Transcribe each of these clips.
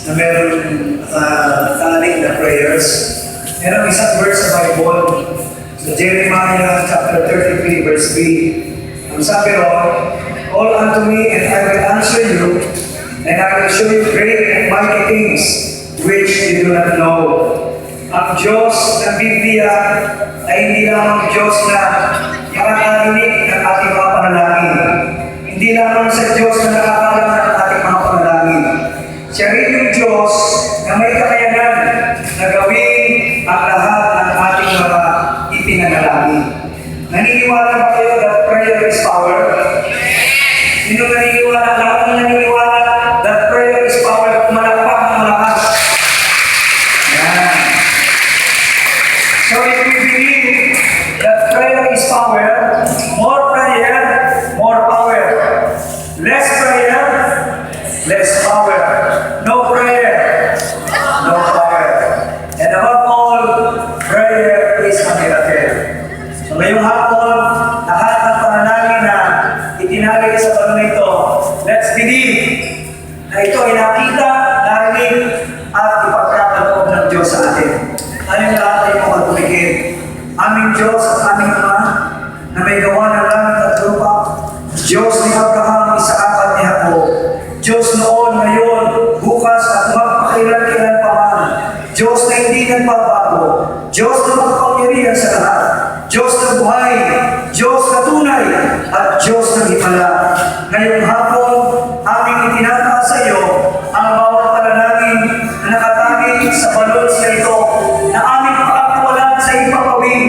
na meron taling na prayers. Merong isang verse sa Bible, sa Jeremiah chapter 33 verse 3. Ang sabi ron, "Call unto me and I will answer you, and I will show you great and mighty things which you do not know." Ang Diyos ng Biblia ay hindi lamang Diyos na nakakarinig ng ating mga panalangin. Hindi lamang sa Diyos na nakakalam ng ating mga panalangin. Siya rin yung Diyos na may kakayanan na gawin ang lahat ng ating mga ipinanalangin. Naniniwala ba kayo that prayer is power? Sino naniniwala? Lahat ng naniniwala that prayer is power? Malakpak ng malakas. Yan. So if we believe that prayer is power, more prayer, more power. Less prayer, less power. No prayer, no power. And above all, prayer is a miracle. So ngayong hapon, lahat ng panalangin na itinalagay sa tanong na ito, let's believe na ito ay nakita, narinig, at ipagkakaloob ng Diyos sa atin. Tayong lahat ay magpumigil. Aming Diyos at aming Ama, na may gawa ng langit at lupa, Diyos ni Abraham, Isaac at ni Jacob, Diyos noon, ngayon, bukas at magpakailan-kailan pa man, Diyos na hindi nagbabago, Diyos na magpangyarihan sa lahat, Diyos na buhay, Diyos na tunay, at Diyos na himala. Ngayong hapon, aming itinataas sa iyo ang bawat panalangin na nakatanging sa balons na ito, na aming pakakawalan sa ipapawin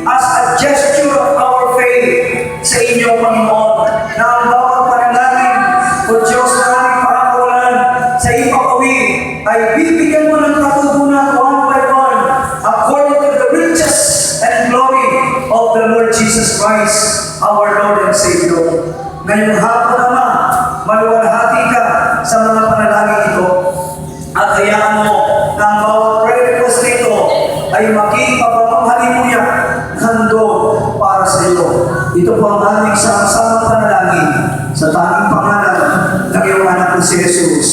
as a gesture of our faith sa inyo, Panginoon, na ang bawat panalangin o Diyos na aming pakakawalan sa ipapawin ay bibigyan mo ng katutunan one by one according to the riches and glory of the Lord Jesus Christ, our Lord and Savior. Ngayong hapon naman, maluwalhati ka sa mga panalangin ito at hayaan mo na ang bawat prayer request nito ay maging pagpapahalimuya handog para sa iyo. Ito po ang aming sama-samang panalangin sa tanging pangalan ng iyong anak na si Jesus.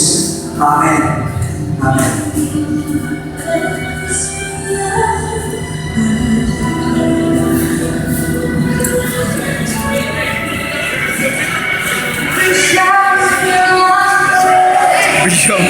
Amen. Amen. Bishop